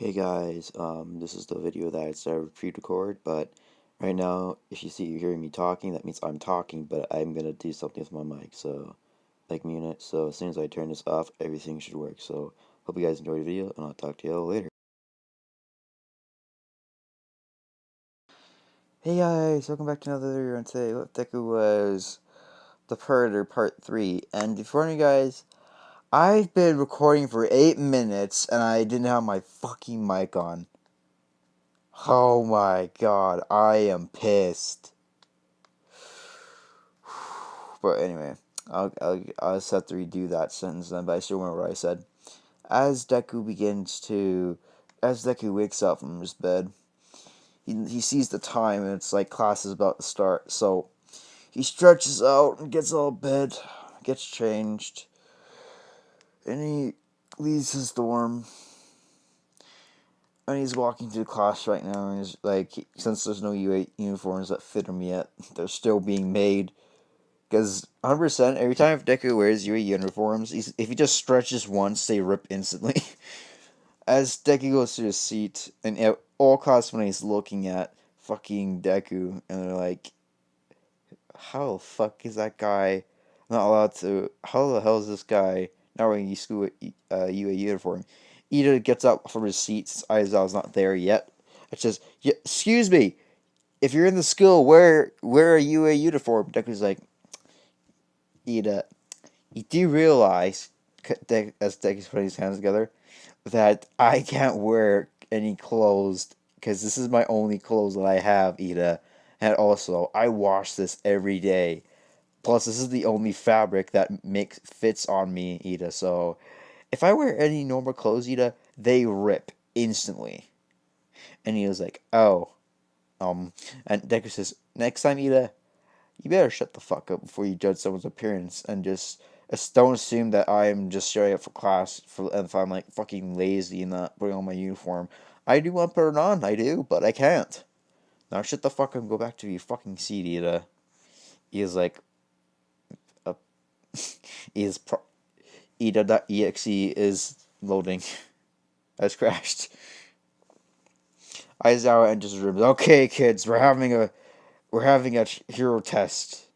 Hey guys, this is the video that I started pre-record, but right now, if you see you hearing me talking, that means I'm talking, but I'm gonna do something with my mic, so like mute it. So as soon as I turn this off, everything should work. So hope you guys enjoyed the video, and I'll talk to you all later. Hey guys, welcome back to another video, and today what Deku was The Predator Part 3, and before you guys, I've been recording for 8 minutes, and I didn't have my fucking mic on. Oh my god, I am pissed. But anyway, I'll just have to redo that sentence then, but I still remember what I said. As Deku as Deku wakes up from his bed, he sees the time and it's like class is about to start, so he stretches out and gets out of bed, gets changed, and he leaves his dorm. And he's walking to class right now, and he's like, since there's no UA uniforms that fit him yet, they're still being made. Because 100%, every time Deku wears UA uniforms, if he just stretches once, they rip instantly. As Deku goes to his seat, and all cosplays looking at fucking Deku, and they're like, how the fuck is that guy not allowed to, how the hell is this guy not wearing a school UA uniform? Ida gets up from his seat since Aizawa's not there yet. It says, yeah, excuse me, if you're in the school, wear a UA uniform. Deku's like, Ida, you do realize, as Deku's putting his hands together, that I can't wear any clothes because this is my only clothes that I have, Ida. And also, I wash this every day. Plus, this is the only fabric that fits on me, Ida. So, if I wear any normal clothes, Ida, they rip instantly. And he was like, oh, and Deku says, next time, Ida, you better shut the fuck up before you judge someone's appearance and just don't assume that I'm just showing up for class and if I'm like fucking lazy and not putting on my uniform. I do want to put it on, I do, but I can't. Now shut the fuck up and go back to your fucking seat, Ida. He is like, uh, is pro- Ida.exe is loading. Has crashed. Aizawa enters the room. Okay, kids, we're having a hero test.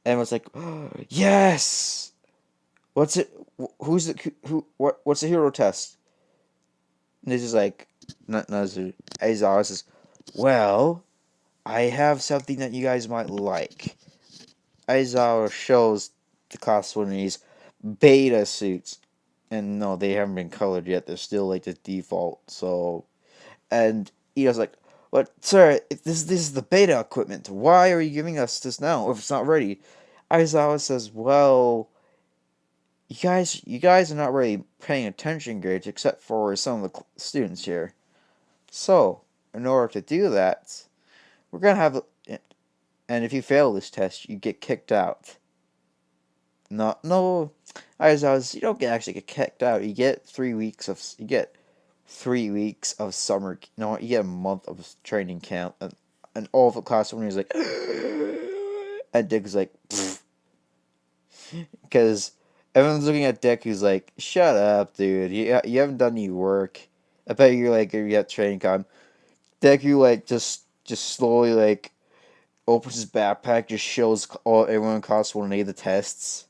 And it's like, oh, yes. What's it? Who's the who? What's the hero test? And this is like, Nazir Aizawa says, well, I have something that you guys might like. Aizawa shows the class one of these beta suits, and no, they haven't been colored yet. They're still like the default. So, and Ida's like, "But sir, if this is the beta equipment. Why are you giving us this now if it's not ready?" Aizawa says, "Well, you guys are not really paying attention, grades, except for some of the students here. So, in order to do that, we're gonna have, and if you fail this test, you get kicked out. No, you don't actually get kicked out. You get 3 weeks of summer. No, you get a month of training camp, and all of the class when he's like, and Dick's like, because everyone's looking at Dick who's like, shut up, dude. You haven't done any work. I bet you're like, you got training time. Deku like just slowly like opens his backpack, just shows everyone in class 1A the tests,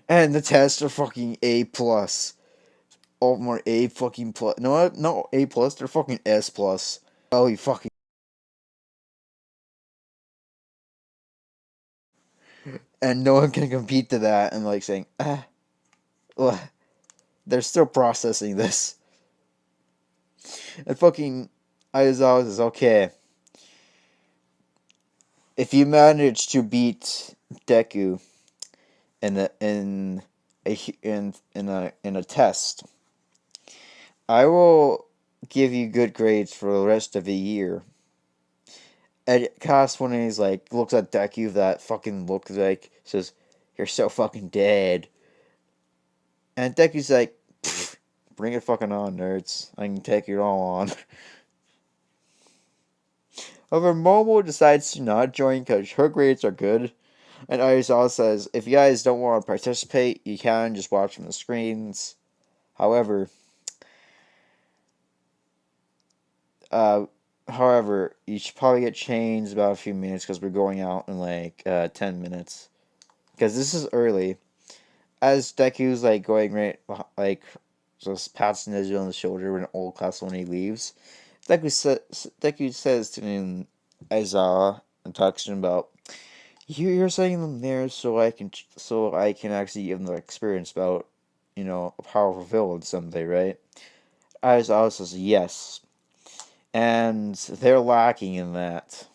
and the tests are fucking A plus. All of them are A fucking plus. No A plus. They're fucking S plus. Oh, you fucking. And no one can compete to that. And like saying, well, they're still processing this. And fucking Aizawa says, okay, if you manage to beat Deku in a test, I will give you good grades for the rest of the year. And Cast when he's like looks at Deku that fucking look like says, you're so fucking dead. And Deku's like, bring it fucking on, nerds. I can take it all on. However, Momo decides to not join because her grades are good. And Aizawa says, if you guys don't want to participate, you can just watch from the screens. However, Uh, However, you should probably get changed about a few minutes because we're going out in like 10 minutes. Because this is early. As Deku's like going right, like just pats Nezuko on the shoulder when old class when he leaves. Deku says to him, Aizawa, and talks to him about you're setting them there so I can actually give them the experience about a powerful villain someday, right? Aizawa says yes, and they're lacking in that.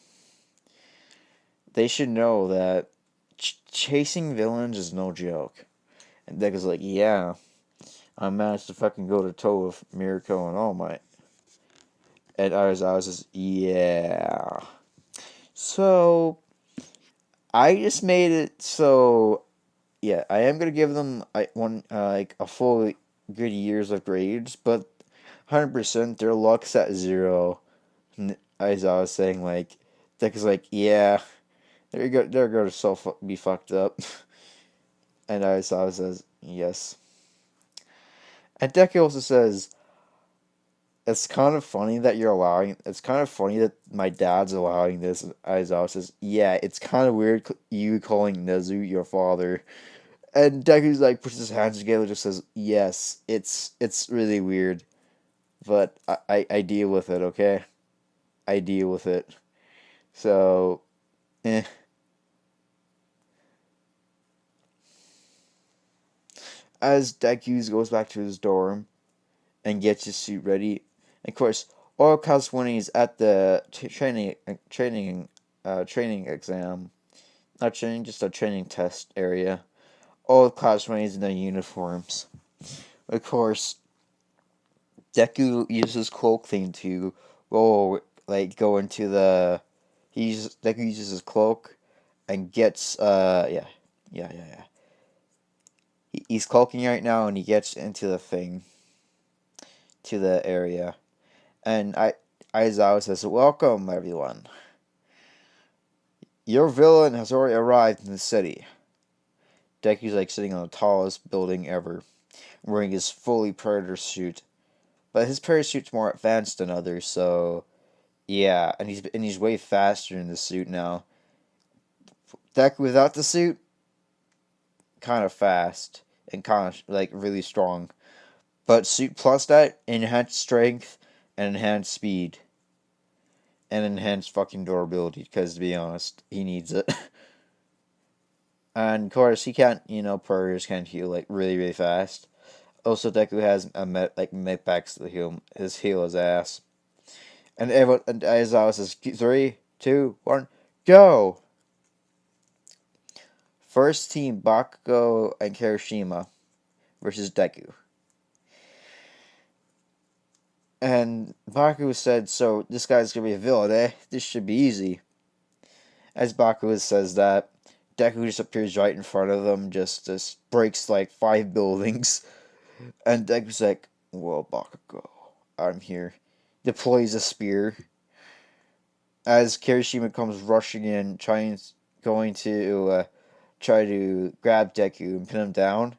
They should know that chasing villains is no joke. And Deku's like, yeah, I managed to fucking go to toe with Mirko and All Might. And Aizawa says, yeah. So I just made it so yeah, I am gonna give them like a full good years of grades, but 100% their luck's at zero. As I was saying, like Dick is like, yeah, they're gonna be fucked up, and Aizawa says yes, and Deku also says it's kind of funny that you're allowing. It's kind of funny that my dad's allowing this. And Aizawa says, yeah, it's kind of weird you calling Nezu your father. And Deku's like puts his hands together, just says, "Yes, it's really weird, but I deal with it. Okay, I deal with it." So, eh. As Deku goes back to his dorm and gets his suit ready, of course, all class when he's at the training exam, not training, just a training test area. All class when he's in their uniforms. Of course, Deku uses cloak thing to go into the Deku uses his cloak and gets yeah. He's cloaking right now and he gets into the thing to the area and Aizawa says, "Welcome everyone. Your villain has already arrived in the city." Deku's like sitting on the tallest building ever, wearing his fully predator suit. But his predator suit's more advanced than others, so yeah, and he's way faster in the suit now. Deku without the suit, kind of fast and kind of like really strong. But suit plus that, enhanced strength and enhanced speed and enhanced fucking durability. Because to be honest, he needs it. And of course, he can't. Purgers can't heal like really fast. Also, Deku has a med packs to heal his ass. And everyone and Aizawa says 3, 2, 1, go. First team Bakugo and Kirishima versus Deku. And Bakugo said, so this guy's gonna be a villain, eh? This should be easy. As Bakugo says that, Deku just appears right in front of them, just breaks like 5 buildings. And Deku's like, well, Bakugo, I'm here. Deploys a spear. As Kirishima comes rushing in, going to try to grab Deku and pin him down.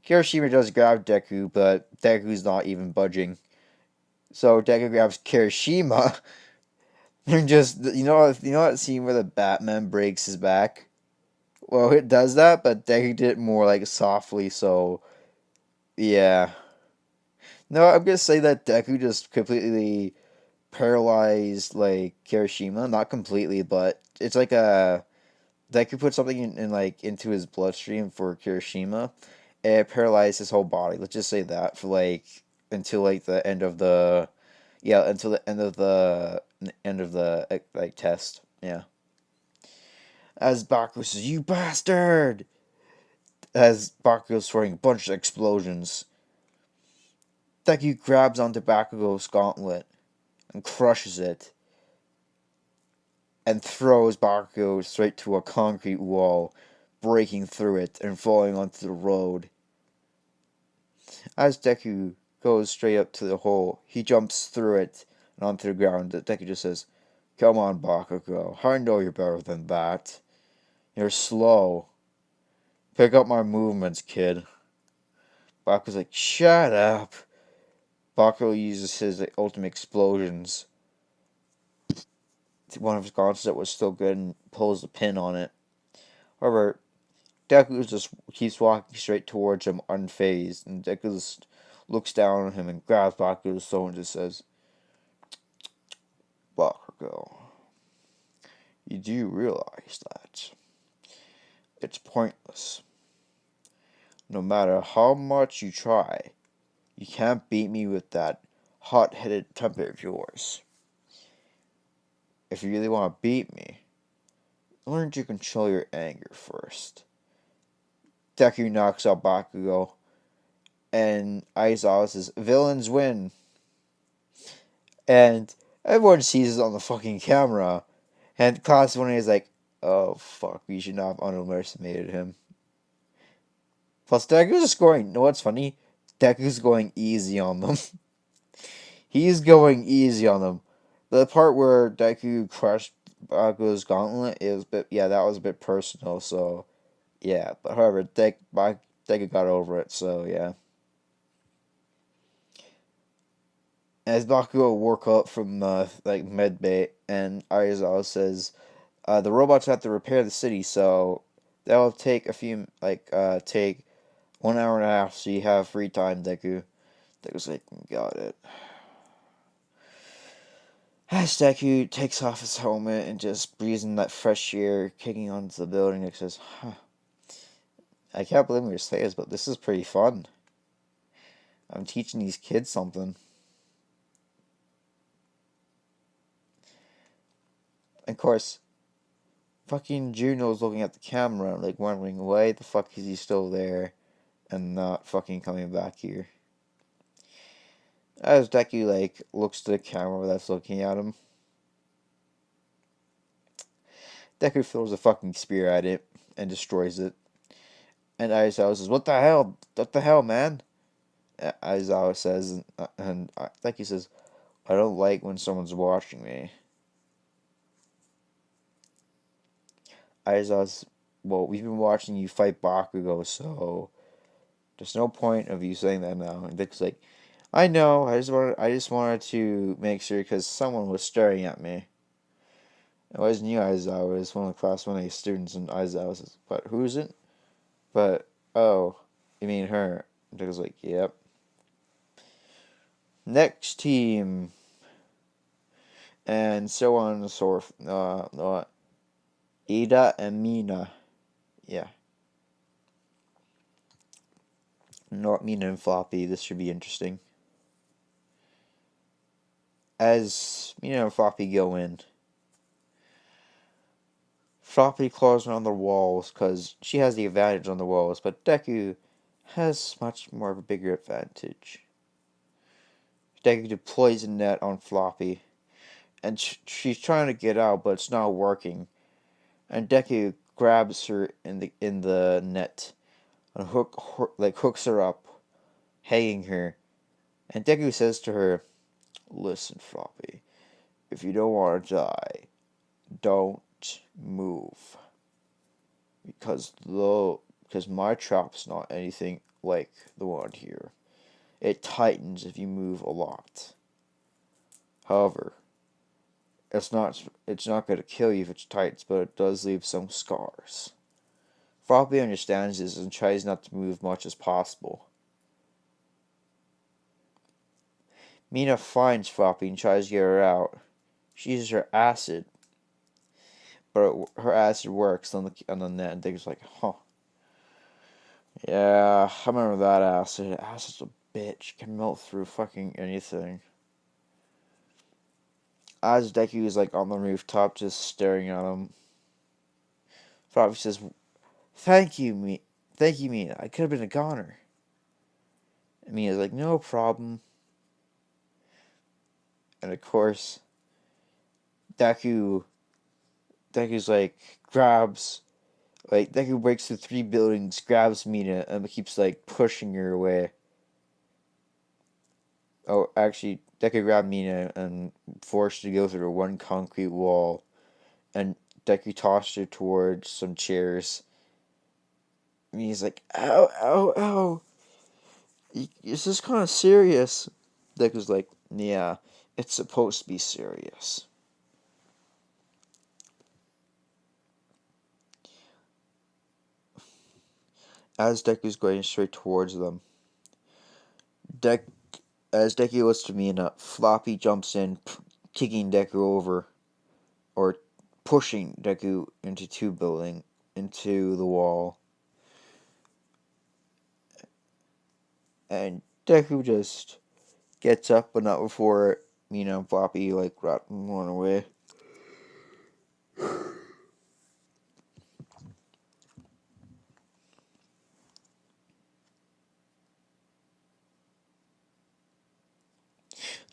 Kirishima does grab Deku, but Deku's not even budging. So Deku grabs Kirishima and just that scene where the Batman breaks his back. Well, it does that, but Deku did it more like softly. So yeah, no, I'm gonna say that Deku just completely paralyzed like Kirishima. Not completely, but it's like a Deku put something like into his bloodstream for Kirishima. And it paralyzed his whole body. Let's just say that for like until like the end of the until the end of the like test. Yeah. As Bakugo says, "You bastard!" As Bakugo's throwing a bunch of explosions, Deku grabs onto Bakugo's gauntlet and crushes it, and throws Bakugo straight to a concrete wall, breaking through it and falling onto the road. As Deku goes straight up to the hole, he jumps through it and onto the ground. Deku just says, "Come on, Bakugo. I know you're better than that. You're slow. Pick up my movements, kid." Bakugo's like, "Shut up." Bakugo uses his ultimate explosions. One of his gauntlets that was still good and pulls the pin on it. However, Deku just keeps walking straight towards him unfazed, and Deku just looks down on him and grabs Bakugo's soul and just says, Bakugo, you do realize that it's pointless. No matter how much you try, you can't beat me with that hot-headed temper of yours. If you really want to beat me, learn to control your anger first. Deku knocks out Bakugo, and Aizawa says, villains win. And everyone sees it on the fucking camera. And Class 1A is like, oh fuck, we should not have underestimated him. Plus, Deku's scoring. You know what's funny? Deku's going easy on them. He's going easy on them. The part where Deku crushed Bakugo's gauntlet is that was a bit personal, so yeah. But however, Deku got over it, so yeah. As Bakugo woke up from med bay, and Aizawa says, the robots have to repair the city, so that'll take take 1 hour and a half, so you have free time, Deku. Deku's like, got it. As Deku takes off his helmet and just breathes in that fresh air kicking onto the building, it says, I can't believe I'm going to say this, but this is pretty fun. I'm teaching these kids something. Of course, fucking Juno's looking at the camera, like wondering why the fuck is he still there and not fucking coming back here. As Deku looks to the camera that's looking at him, Deku throws a fucking spear at it and destroys it. And Aizawa says, "What the hell? What the hell, man?" Aizawa says, and Deku says, "I don't like when someone's watching me." Aizawa's, well, we've been watching you fight Bakugo, so there's no point of you saying that now. And Deku's like, I know. I just wanted to make sure because someone was staring at me. It wasn't you, Aizawa. It was one of the Class 1A students, and Aizawa says, "But who is it?" But, oh, you mean her? And Deku's like, yep. Next team. And so on and so forth. Ida and Mina. Yeah. Not Mina and Floppy. This should be interesting. As Mina and Floppy go in, Floppy claws around the walls because she has the advantage on the walls, but Deku has much more of a bigger advantage. Deku deploys a net on Floppy, and she's trying to get out, but it's not working. And Deku grabs her in the net and hooks her up, hanging her. And Deku says to her, "Listen, Floppy, if you don't want to die, don't move, because my trap's not anything like the one here. It tightens if you move a lot. However, it's not going to kill you if it tightens, but it does leave some scars." Floppy understands this and tries not to move much as possible. Mina finds Floppy and tries to get her out. She uses her acid, but her acid works on the net, and Digger's like, huh. Yeah, I remember that acid. Acid's a bitch. Can melt through fucking anything. As Deku is on the rooftop just staring at him, Floppy says, Thank you, Mina. I could have been a goner." And Mina's like, "No problem." And of course, Deku's grabs, Deku breaks through 3 buildings, grabs Mina, and keeps pushing her away. Oh, actually, Deku grabbed Mina and forced her to go through one concrete wall, and Deku tossed her towards some chairs. And he's like, "Ow, ow, ow. Is this kind of serious?" Deku's like, yeah, it's supposed to be serious. As Deku's going straight towards them, Dek as Deku looks to Mina, Floppy jumps in, kicking Deku over, or pushing Deku into the wall, and Deku just gets up, but not before Mina and Floppy run away.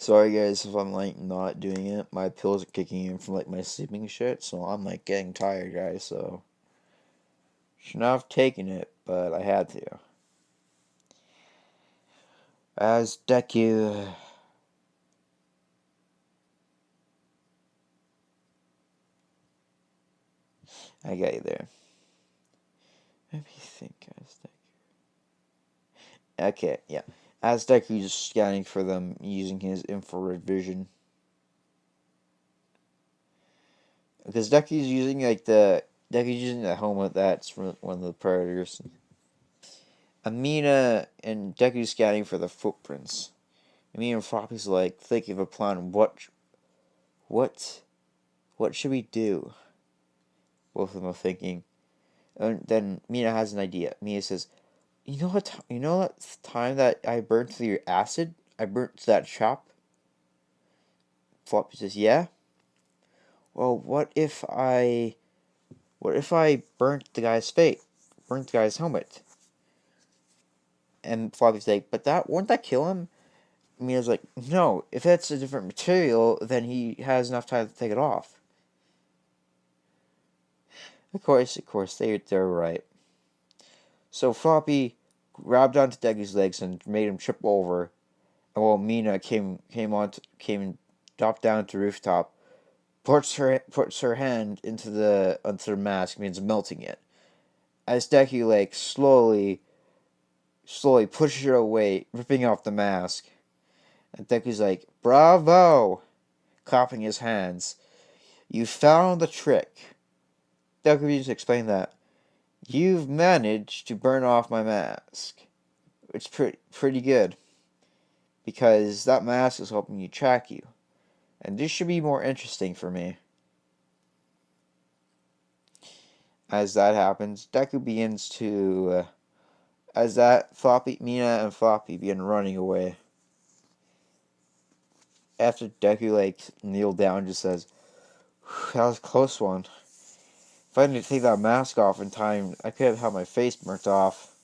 Sorry guys if I'm not doing it. My pills are kicking in from my sleeping shit, so I'm getting tired, guys. So should not have taken it, but I had to. As Deku, I got you there. Let me think, as Deku. Okay, yeah. As Deku's just scanning for them using his infrared vision, because Deku's using the helmet that's from one of the predators. Amina and Deku scanning for the footprints. Amina and Floppy's thinking of a plan. What, what should we do? Both of them are thinking. And then Mina has an idea. Mina says, "You know what? You know that time that I burnt through your acid? I burnt that shop." Floppy says, "Yeah. Well, what if I burnt the guy's fate? Burnt the guy's helmet?" And Floppy's like, "But wouldn't that kill him?" Mina's like, "No. If it's a different material, then he has enough time to take it off." Of course, they're right. So Floppy grabbed onto Deku's legs and made him trip over. And while Mina came and dropped down to the rooftop, puts her hand onto the mask, means melting it. As Deku slowly pushes her away, ripping off the mask. And Deku's like, "Bravo!" clapping his hands. "You found the trick." Deku just explained that. "You've managed to burn off my mask." It's pretty good. Because that mask is helping you track you. And this should be more interesting for me. As that happens, Deku begins to... as that Mina and Floppy begin running away. After Deku, kneeled down and just says, "That was a close one. If I didn't take that mask off in time, I could have had my face burnt off."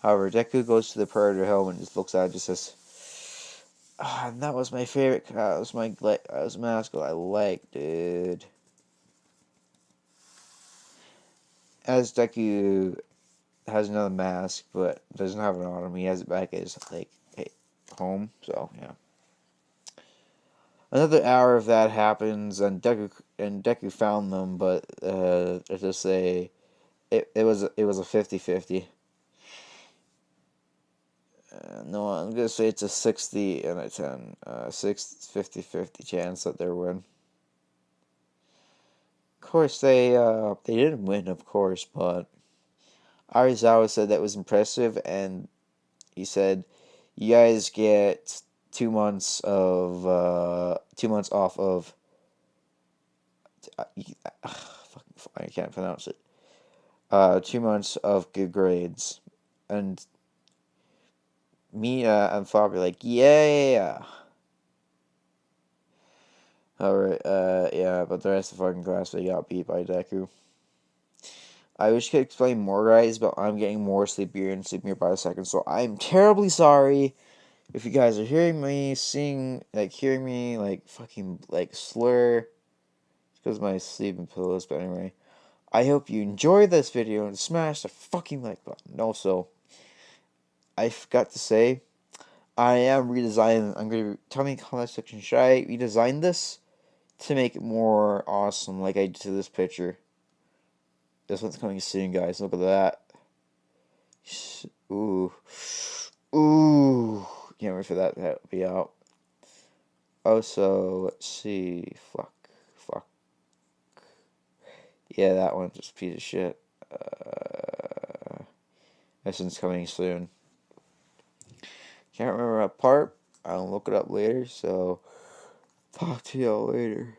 However, Deku goes to the Predator helmet and just looks at it and just says, "That was my favorite. That was a mask I liked, dude." As Deku has another mask, but doesn't have it on him, he has it back at his home. So yeah. Another hour of that happens, and Deku found them, but let's just say it was a 50-50. No, I'm gonna say it's a 60 and a 10, 50-50 chance that they're win. Of course, they didn't win, of course, but Arizawa said that was impressive, and he said, "You guys get 2 months off of." I can't pronounce it. 2 months of good grades, and Mina and Floppy like, "Yeah." Alright, yeah, but the rest of the fucking class, they got beat by Deku. I wish I could explain more, guys, but I'm getting more sleepier and sleepier by the second, so I'm terribly sorry if you guys are hearing me hearing me, fucking, slur. It's because of my sleeping pillows, but anyway. I hope you enjoyed this video and smash the fucking like button. Also, I forgot to say, I am redesigning. I'm going to tell me in the comment section, should I redesign this to make it more awesome like I did to this picture? This one's coming soon, guys. Look at that. Ooh. Ooh. Can't wait for that to be out. Also, let's see. Fuck. Yeah, that one's just a piece of shit. This one's coming soon. Can't remember that part. I'll look it up later, so talk to y'all later.